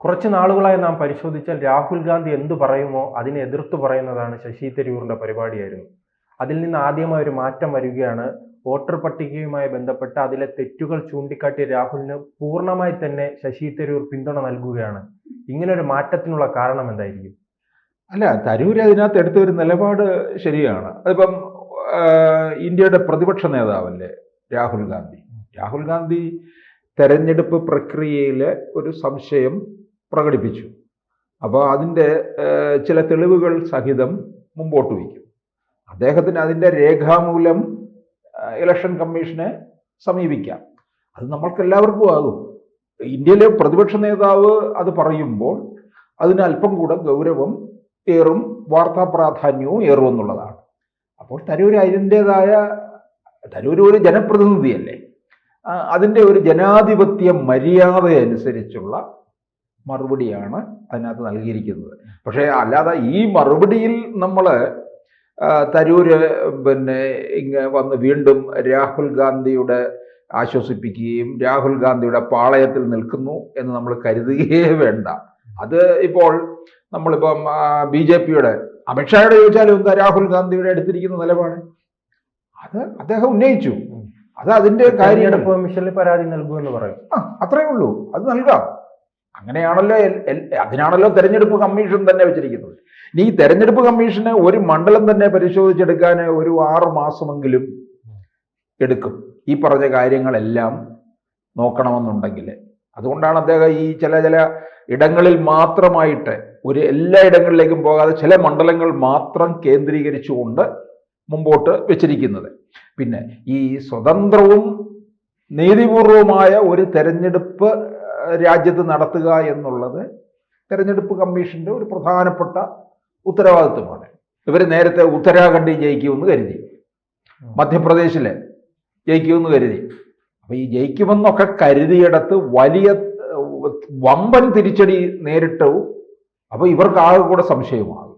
കുറച്ച് നാളുകളായി നാം പരിശോധിച്ചാൽ രാഹുൽ ഗാന്ധി എന്തു പറയുമോ അതിനെ എതിർത്ത് പറയുന്നതാണ് ശശി തരൂരിന്റെ പരിപാടിയായിരുന്നു. അതിൽ നിന്ന് ആദ്യമായി ഒരു മാറ്റം വരികയാണ്. വോട്ടർ പട്ടികയുമായി ബന്ധപ്പെട്ട് അതിലെ തെറ്റുകൾ ചൂണ്ടിക്കാട്ടിയ രാഹുലിന് പൂർണ്ണമായി തന്നെ ശശി തരൂർ പിന്തുണ നൽകുകയാണ്. ഇങ്ങനൊരു മാറ്റത്തിനുള്ള കാരണം എന്തായിരിക്കും? അല്ല, തരൂർ അതിനകത്ത് എടുത്ത ഒരു നിലപാട് ശരിയാണ്. അതിപ്പം ഇന്ത്യയുടെ പ്രതിപക്ഷ നേതാവല്ലേ രാഹുൽ ഗാന്ധി. രാഹുൽ ഗാന്ധി തെരഞ്ഞെടുപ്പ് പ്രക്രിയയിൽ ഒരു സംശയം പ്രകടിപ്പിച്ചു. അപ്പോൾ അതിൻ്റെ ചില തെളിവുകൾ സഹിതം മുമ്പോട്ട് വയ്ക്കും. അദ്ദേഹത്തിന് അതിൻ്റെ രേഖാമൂലം ഇലക്ഷൻ കമ്മീഷനെ സമീപിക്കാം. അത് നമ്മൾക്കെല്ലാവർക്കും ആകും. ഇന്ത്യയിലെ പ്രതിപക്ഷ നേതാവ് അത് പറയുമ്പോൾ അതിന് അല്പം കൂടെ ഗൗരവം ഏറും, വാർത്താ പ്രാധാന്യവും ഏറും എന്നുള്ളതാണ്. അപ്പോൾ തരൂർ തരൂർ ഒരു ജനപ്രതിനിധിയല്ലേ, അതിൻ്റെ ഒരു ജനാധിപത്യ മര്യാദ അനുസരിച്ചുള്ള മറുപടിയാണ് അതിനകത്ത് നൽകിയിരിക്കുന്നത്. പക്ഷേ അല്ലാതെ ഈ മറുപടിയിൽ നമ്മൾ തരൂര് വന്ന് വീണ്ടും രാഹുൽ ഗാന്ധിയുടെ ആശ്വസിപ്പിക്കുകയും രാഹുൽ ഗാന്ധിയുടെ പാളയത്തിൽ നിൽക്കുന്നു എന്ന് നമ്മൾ കരുതുകയേ വേണ്ട. അത് ഇപ്പോൾ നമ്മളിപ്പം BJPയുടെ അമിത്ഷായോട് ചോദിച്ചാലും എന്താ രാഹുൽ ഗാന്ധിയുടെ എടുത്തിരിക്കുന്ന നിലപാട്? അത് അദ്ദേഹം ഉന്നയിച്ചു. അത് അതിന്റെ തെരഞ്ഞെടുപ്പ് കമ്മീഷനിൽ പരാതി നൽകുമെന്ന് പറയും. അത്രയേ ഉള്ളൂ, അത് നൽകാം. അങ്ങനെയാണല്ലോ, അതിനാണല്ലോ തെരഞ്ഞെടുപ്പ് കമ്മീഷൻ തന്നെ വെച്ചിരിക്കുന്നത്. ഇനി ഈ തെരഞ്ഞെടുപ്പ് കമ്മീഷന് ഒരു മണ്ഡലം തന്നെ പരിശോധിച്ചെടുക്കാൻ ഒരു 6 മാസമെങ്കിലും എടുക്കും ഈ പറഞ്ഞ കാര്യങ്ങളെല്ലാം നോക്കണമെന്നുണ്ടെങ്കിൽ. അതുകൊണ്ടാണ് അദ്ദേഹം ഈ ചില ഇടങ്ങളിൽ മാത്രമായിട്ട് എല്ലാ ഇടങ്ങളിലേക്കും പോകാതെ ചില മണ്ഡലങ്ങൾ മാത്രം കേന്ദ്രീകരിച്ചുകൊണ്ട് മുമ്പോട്ട് വെച്ചിരിക്കുന്നത്. പിന്നെ ഈ സ്വതന്ത്രവും നീതിപൂർവമായ ഒരു തെരഞ്ഞെടുപ്പ് രാജ്യത്ത് നടത്തുക എന്നുള്ളത് തെരഞ്ഞെടുപ്പ് കമ്മീഷന്റെ ഒരു പ്രധാനപ്പെട്ട ഉത്തരവാദിത്വമാണ്. ഇവർ നേരത്തെ ഉത്തരാഖണ്ഡിൽ ജയിക്കുമെന്ന് കരുതി, മധ്യപ്രദേശില് ജയിക്കുമെന്ന് കരുതി. അപ്പൊ ഈ ജയിക്കുമെന്നൊക്കെ കരുതിയിടത്ത് വലിയ വമ്പൻ തിരിച്ചടി നേരിട്ടു. അപ്പൊ ഇവർക്ക് ആകെ കൂടെ സംശയമാകും.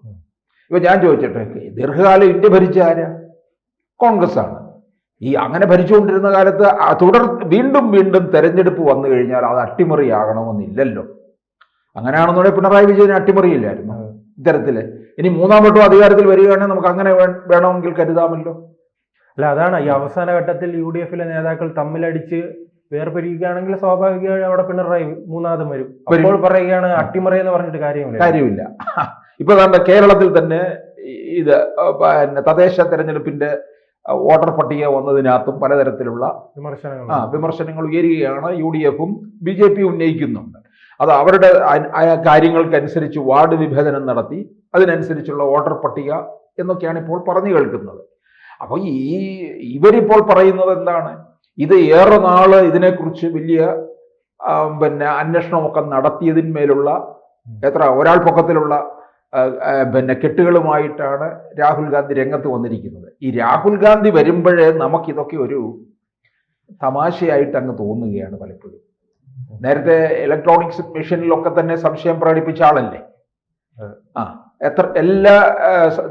ഇപ്പൊ ഞാൻ ചോദിച്ചിട്ടെ, ദീർഘകാലം ഇന്ത്യ ഭരിച്ച ആരാ? കോൺഗ്രസ് ആണ്. ഈ അങ്ങനെ ഭരിച്ചുകൊണ്ടിരുന്ന കാലത്ത് വീണ്ടും തെരഞ്ഞെടുപ്പ് വന്നു കഴിഞ്ഞാൽ അത് അട്ടിമറിയാകണമെന്നില്ലല്ലോ. അങ്ങനെയാണെന്നുണ്ടെങ്കിൽ പിണറായി വിജയന് അട്ടിമറിയില്ലായിരുന്നു ഇത്തരത്തില്. ഇനി 3ാം വട്ടം അധികാരത്തിൽ വരികയാണെങ്കിൽ നമുക്ക് അങ്ങനെ വേണമെങ്കിൽ കരുതാമല്ലോ. അല്ല, അതാണ് ഈ അവസാന ഘട്ടത്തിൽ UDF-ലെ നേതാക്കൾ തമ്മിലടിച്ച് വേർപിരിക്കുകയാണെങ്കിൽ സ്വാഭാവികമായി അവിടെ പിണറായി 3ാമതും വരും. അപ്പോൾ പറയുകയാണ് അട്ടിമറി എന്ന് പറഞ്ഞിട്ട് കാര്യമില്ല. ഇപ്പൊ നമ്മുടെ കേരളത്തിൽ തന്നെ ഇത് തദ്ദേശ തെരഞ്ഞെടുപ്പിന്റെ വോട്ടർ പട്ടിക വന്നതിനകത്തും പലതരത്തിലുള്ള വിമർശനങ്ങൾ ഉയരുകയാണ്. UDF-ഉം BJP-യും ഉന്നയിക്കുന്നുണ്ട്. അത് അവരുടെ കാര്യങ്ങൾക്കനുസരിച്ച് വാർഡ് വിഭജനം നടത്തി അതിനനുസരിച്ചുള്ള വോട്ടർ പട്ടിക എന്നൊക്കെയാണ് ഇപ്പോൾ പറഞ്ഞു കേൾക്കുന്നത്. അപ്പോൾ ഇവരിപ്പോൾ പറയുന്നത് എന്താണ്? ഇത് ഏറെ നാള് ഇതിനെക്കുറിച്ച് വലിയ അന്വേഷണമൊക്കെ നടത്തിയതിന്മേലുള്ള ഒരാൾ പൊക്കത്തിലുള്ള കെട്ടുകളുമായിട്ടാണ് രാഹുൽ ഗാന്ധി രംഗത്ത് വന്നിരിക്കുന്നത്. ഈ രാഹുൽ ഗാന്ധി വരുമ്പോഴേ നമുക്കിതൊക്കെ ഒരു തമാശയായിട്ട് അങ്ങ് തോന്നുകയാണ് പലപ്പോഴും. നേരത്തെ ഇലക്ട്രോണിക്സ് മെഷീനിലൊക്കെ തന്നെ സംശയം പ്രകടിപ്പിച്ച ആളല്ലേ. എല്ലാ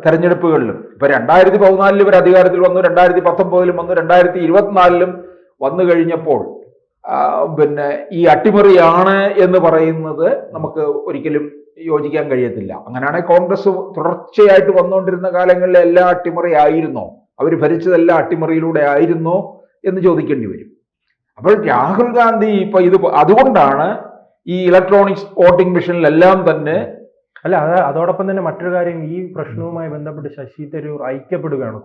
തെരഞ്ഞെടുപ്പുകളിലും ഇപ്പൊ 2014 ഇവർ അധികാരത്തിൽ വന്നു, 2019 വന്നു, 2024 വന്നു കഴിഞ്ഞപ്പോൾ ഈ അട്ടിമറിയാണ് എന്ന് പറയുന്നത് നമുക്ക് ഒരിക്കലും യോജിക്കാൻ കഴിയത്തില്ല. അങ്ങനെയാണെങ്കിൽ കോൺഗ്രസ് തുടർച്ചയായിട്ട് വന്നുകൊണ്ടിരുന്ന കാലങ്ങളിൽ എല്ലാ അട്ടിമറി ആയിരുന്നോ? അവർ ഭരിച്ചതെല്ലാം അട്ടിമറിയിലൂടെ ആയിരുന്നോ എന്ന് ചോദിക്കേണ്ടി വരും. അപ്പോൾ രാഹുൽ ഗാന്ധി അതുകൊണ്ടാണ് ഈ ഇലക്ട്രോണിക്സ് വോട്ടിംഗ് മെഷീനിലെല്ലാം തന്നെ. അല്ല, അതോടൊപ്പം തന്നെ മറ്റൊരു കാര്യം, ഈ പ്രശ്നവുമായി ബന്ധപ്പെട്ട് ശശി തരൂർ ഐക്യപ്പെടുകയാണ്.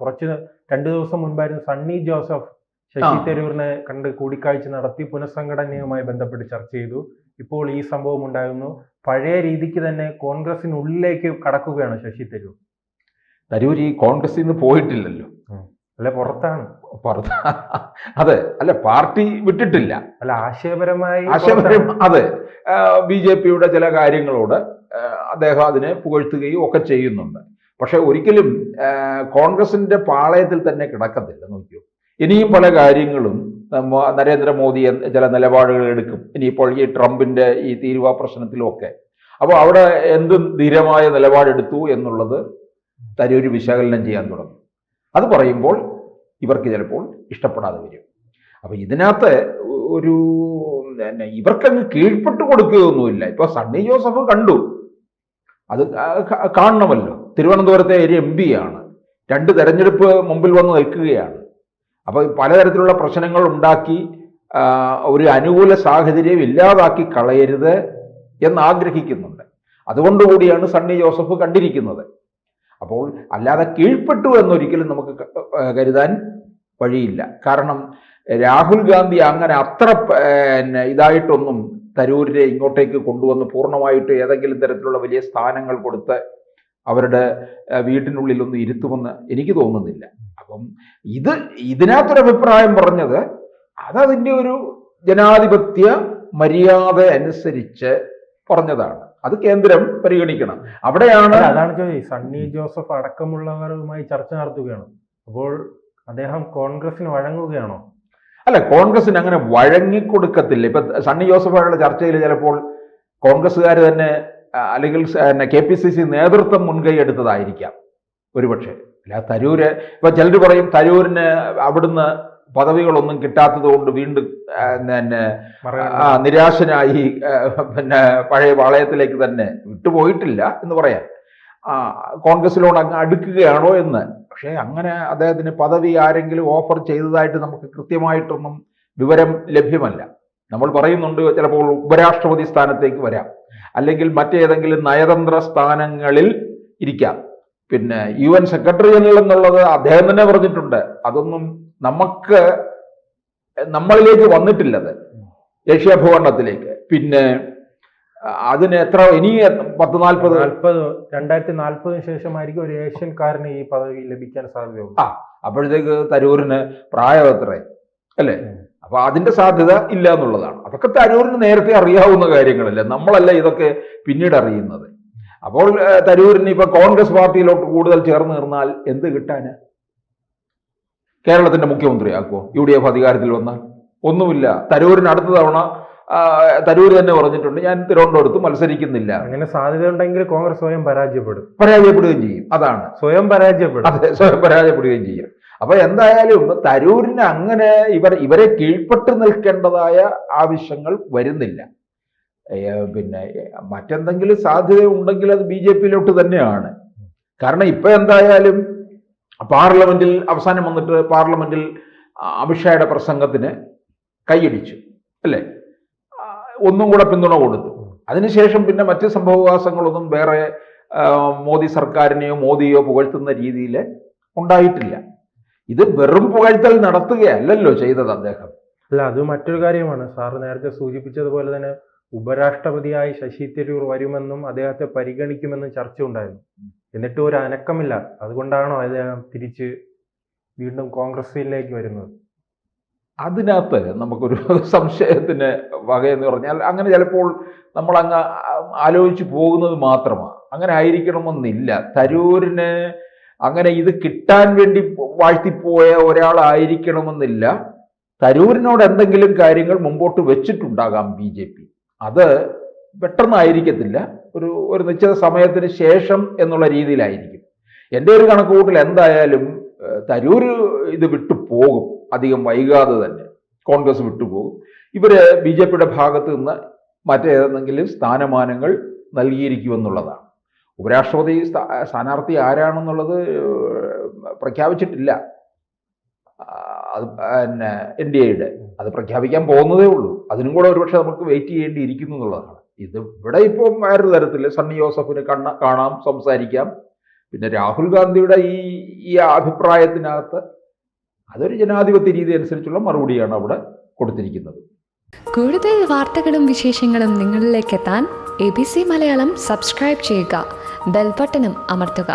2 ദിവസം മുൻപായിരുന്നു സണ്ണി ജോസഫ് ശശി തരൂരിനെ കണ്ട് കൂടിക്കാഴ്ച നടത്തി പുനഃസംഘടനയുമായി ബന്ധപ്പെട്ട് ചർച്ച ചെയ്തു. ഇപ്പോൾ ഈ സംഭവം ഉണ്ടായിരുന്നു. പഴയ രീതിക്ക് തന്നെ കോൺഗ്രസിനുള്ളിലേക്ക് കടക്കുകയാണ് ശശി തരൂർ. തരൂർ ഈ കോൺഗ്രസിൽ നിന്ന് പോയിട്ടില്ലല്ലോ, അല്ല പുറത്താണ്. അതെ, അല്ല പാർട്ടി വിട്ടിട്ടില്ല. അല്ല, ആശയപരമായി അതെ, BJP-യുടെ ചില കാര്യങ്ങളോട് അദ്ദേഹം അതിനെ പുകഴ്ത്തുകയും ഒക്കെ ചെയ്യുന്നുണ്ട്. പക്ഷെ ഒരിക്കലും കോൺഗ്രസിന്റെ പാളയത്തിൽ തന്നെ കിടക്കത്തില്ല. നോക്കിയോ, ഇനിയും പല കാര്യങ്ങളും നരേന്ദ്രമോദി ചില നിലപാടുകൾ എടുക്കും. ഇനിയിപ്പോൾ ഈ ട്രംപിന്റെ ഈ തീരുവ പ്രശ്നത്തിലുമൊക്കെ. അപ്പോൾ അവിടെ എന്തും ധീരമായ നിലപാടെടുത്തു എന്നുള്ളത് തരൂര് വിശകലനം ചെയ്യാൻ തുടങ്ങും. അത് പറയുമ്പോൾ ഇവർക്ക് ചിലപ്പോൾ ഇഷ്ടപ്പെടാതെ വരും. അപ്പൊ ഇതിനകത്ത് ഒരു ഇവർക്കങ്ങ് കീഴ്പ്പെട്ട് കൊടുക്കുകയൊന്നുമില്ല. ഇപ്പൊ സണ്ണി ജോസഫ് കണ്ടു, അത് കാണണമല്ലോ. തിരുവനന്തപുരത്തെ ഒരു MP ആണ്, 2 തെരഞ്ഞെടുപ്പ് മുമ്പിൽ വന്ന് നിൽക്കുകയാണ്. അപ്പോൾ പലതരത്തിലുള്ള പ്രശ്നങ്ങൾ ഉണ്ടാക്കി ഒരു അനുകൂല സാഹചര്യം ഇല്ലാതാക്കി കളയരുത് എന്നാഗ്രഹിക്കുന്നുണ്ട്. അതുകൊണ്ടുകൂടിയാണ് സണ്ണി ജോസഫ് കണ്ടിരിക്കുന്നത്. അപ്പോൾ അല്ലാതെ കീഴ്പ്പെട്ടു എന്നൊരിക്കലും നമുക്ക് കരുതാൻ വഴിയില്ല. കാരണം രാഹുൽ ഗാന്ധി അങ്ങനെ അത്ര ഇതായിട്ടൊന്നും തരൂരിനെ ഇങ്ങോട്ടേക്ക് കൊണ്ടുവന്ന് പൂർണ്ണമായിട്ട് ഏതെങ്കിലും തരത്തിലുള്ള വലിയ സ്ഥാനങ്ങൾ കൊടുത്ത് അവരുടെ വീട്ടിനുള്ളിലൊന്നും ഇരുത്തുമെന്ന് എനിക്ക് തോന്നുന്നില്ല. അപ്പം ഇതിനകത്തൊരു അഭിപ്രായം പറഞ്ഞത് അതതിൻ്റെ ഒരു ജനാധിപത്യ മര്യാദ അനുസരിച്ച് പറഞ്ഞതാണ്. അത് കേന്ദ്രം പരിഗണിക്കണം. അവിടെയാണ് അതാണ് സണ്ണി ജോസഫ് അടക്കമുള്ളവരുമായി ചർച്ച നടത്തുകയാണ്. അപ്പോൾ അദ്ദേഹം കോൺഗ്രസിന് വഴങ്ങുകയാണോ? അല്ല, കോൺഗ്രസിന് അങ്ങനെ വഴങ്ങിക്കൊടുക്കത്തില്ല. ഇപ്പൊ സണ്ണി ജോസഫുമായുള്ള ചർച്ചയിൽ ചിലപ്പോൾ കോൺഗ്രസ്സുകാർ തന്നെ അല്ലെങ്കിൽ KPCC നേതൃത്വം മുൻകൈ എടുത്തതായിരിക്കാം ഒരുപക്ഷെ. അല്ല, തരൂര് ഇപ്പൊ ചിലർ പറയും തരൂരിന് അവിടുന്ന് പദവികളൊന്നും കിട്ടാത്തത് കൊണ്ട് വീണ്ടും നിരാശനായി പഴയ പാളയത്തിലേക്ക് തന്നെ വിട്ടുപോയിട്ടില്ല എന്ന് പറയാം. കോൺഗ്രസിലോട് അങ്ങ് അടുക്കുകയാണോ എന്ന്. പക്ഷേ അങ്ങനെ അദ്ദേഹത്തിന് പദവി ആരെങ്കിലും ഓഫർ ചെയ്തതായിട്ട് നമുക്ക് കൃത്യമായിട്ടൊന്നും വിവരം ലഭ്യമല്ല. നമ്മൾ പറയുന്നുണ്ട് ചിലപ്പോൾ ഉപരാഷ്ട്രപതി സ്ഥാനത്തേക്ക് വരാം, അല്ലെങ്കിൽ മറ്റേതെങ്കിലും നയതന്ത്ര സ്ഥാനങ്ങളിൽ ഇരിക്കാം. പിന്നെ UN സെക്രട്ടറി ജനറൽ എന്നുള്ളത് അദ്ദേഹം തന്നെ പറഞ്ഞിട്ടുണ്ട്. അതൊന്നും നമ്മളിലേക്ക് വന്നിട്ടില്ലത്, ഏഷ്യ ഭൂഖണ്ഡത്തിലേക്ക്. പിന്നെ അതിന് എത്ര ഇനി 2040 ശേഷമായിരിക്കും ഒരു ഏഷ്യൻകാരന് ഈ പദവി ലഭിക്കാൻ സാധ്യതയുള്ളൂ. അപ്പോഴത്തേക്ക് തരൂരിന് പ്രായം എത്രയായി അല്ലേ? അപ്പൊ അതിന്റെ സാധ്യത ഇല്ല എന്നുള്ളതാണ്. അതൊക്കെ തരൂരിന് നേരത്തെ അറിയാവുന്ന കാര്യങ്ങളല്ലേ, നമ്മളല്ല ഇതൊക്കെ പിന്നീട് അറിയുന്നത്. അപ്പോൾ തരൂരിന് ഇപ്പൊ കോൺഗ്രസ് പാർട്ടിയിലോട്ട് കൂടുതൽ ചേർന്ന് നിർന്നാൽ എന്ത് കിട്ടാന്? കേരളത്തിന്റെ മുഖ്യമന്ത്രിയാക്കുമോ UDF അധികാരത്തിൽ വന്നാൽ? ഒന്നുമില്ല. തരൂരിന് അടുത്ത തവണ തരൂർ തന്നെ പറഞ്ഞിട്ടുണ്ട്, ഞാൻ തിരുവനന്തപുരത്ത് മത്സരിക്കുന്നില്ല. അങ്ങനെ സാധ്യത ഉണ്ടെങ്കിൽ കോൺഗ്രസ് സ്വയം പരാജയപ്പെടുകയും ചെയ്യും. അതാണ് സ്വയം പരാജയപ്പെടും. അതെ, സ്വയം പരാജയപ്പെടുകയും ചെയ്യും. അപ്പൊ എന്തായാലും തരൂരിന് അങ്ങനെ ഇവരെ കീഴ്പ്പെട്ട് നിൽക്കേണ്ടതായ ആവശ്യങ്ങൾ വരുന്നില്ല. പിന്നെ മറ്റെന്തെങ്കിലും സാധ്യത ഉണ്ടെങ്കിൽ അത് BJPയിലോട്ട് തന്നെയാണ്. കാരണം ഇപ്പൊ എന്തായാലും പാർലമെന്റിൽ അവസാനം വന്നിട്ട് പാർലമെന്റിൽ അമിത്ഷായുടെ പ്രസംഗത്തിന് കൈയടിച്ചു അല്ലേ, ഒന്നും കൂടെ പിന്തുണ കൊടുത്തു. അതിനുശേഷം പിന്നെ മറ്റ് സംഭവവികാസങ്ങളൊന്നും വേറെ മോദി സർക്കാരിനെയോ മോദിയോ പുകഴ്ത്തുന്ന രീതിയിൽ ഉണ്ടായിട്ടില്ല. ഇത് വെറും പുകഴ്ത്തൽ നടത്തുകയല്ലല്ലോ ചെയ്തത് അദ്ദേഹം. അല്ല, അത് മറ്റൊരു കാര്യമാണ്. സാറ് നേരത്തെ സൂചിപ്പിച്ചതുപോലെ തന്നെ ഉപരാഷ്ട്രപതിയായി ശശി തരൂർ വരുമെന്നും അദ്ദേഹത്തെ പരിഗണിക്കുമെന്നും ചർച്ച ഉണ്ടായിരുന്നു. എന്നിട്ടും ഒരു അനക്കമില്ല. അതുകൊണ്ടാണോ അദ്ദേഹം തിരിച്ച് വീണ്ടും കോൺഗ്രസിലേക്ക് വരുന്നത്? അതിനകത്ത് നമുക്കൊരു സംശയത്തിന് വകയെന്ന് പറഞ്ഞാൽ അങ്ങനെ ചിലപ്പോൾ നമ്മൾ അങ്ങ് ആലോചിച്ച് പോകുന്നത് മാത്രമാണ്. അങ്ങനെ ആയിരിക്കണമെന്നില്ല. തരൂരിന് അങ്ങനെ ഇത് കിട്ടാൻ വേണ്ടി വാഴ്ത്തിപ്പോയ ഒരാളായിരിക്കണമെന്നില്ല. തരൂരിനോട് എന്തെങ്കിലും കാര്യങ്ങൾ മുമ്പോട്ട് വെച്ചിട്ടുണ്ടാകാം BJP. അത് പെട്ടെന്നായിരിക്കത്തില്ല, ഒരു നിശ്ചിത സമയത്തിന് ശേഷം എന്നുള്ള രീതിയിലായിരിക്കും. എൻ്റെ ഒരു കണക്കുകൂട്ടൽ എന്തായാലും തരൂര് ഇത് വിട്ടുപോകും. അധികം വൈകാതെ തന്നെ കോൺഗ്രസ് വിട്ടുപോകും. ഇവര് BJPയുടെ ഭാഗത്ത് നിന്ന് മറ്റേതെങ്കിലും സ്ഥാനമാനങ്ങൾ നൽകിയിരിക്കുമെന്നുള്ളതാണ്. ഉപരാഷ്ട്രപതി സ്ഥാനാർത്ഥി ആരാണെന്നുള്ളത് പ്രഖ്യാപിച്ചിട്ടില്ല. അത് പിന്നെ NDAയുടെ അത് പ്രഖ്യാപിക്കാൻ പോകുന്നതേ ഉള്ളൂ. അതിനും കൂടെ ഒരുപക്ഷെ നമുക്ക് വെയിറ്റ് ചെയ്യേണ്ടിയിരിക്കുന്നു എന്നുള്ളതാണ്. ഇത് ഇവിടെ ഇപ്പം വേറൊരു തരത്തിൽ സണ്ണി ജോസഫിന് കാണാം, സംസാരിക്കാം. പിന്നെ രാഹുൽ ഗാന്ധിയുടെ ഈ അഭിപ്രായത്തിനകത്ത് അതൊരു ജനാധിപത്യ രീതി അനുസരിച്ചുള്ള മറുപടിയാണ് അവിടെ കൊടുത്തിരിക്കുന്നത്. കൂടുതൽ വാർത്തകളും വിശേഷങ്ങളും നിങ്ങളിലേക്ക് എത്താൻ ABC മലയാളം സബ്സ്ക്രൈബ് ചെയ്യുക, ബെൽ ബട്ടണും അമർത്തുക.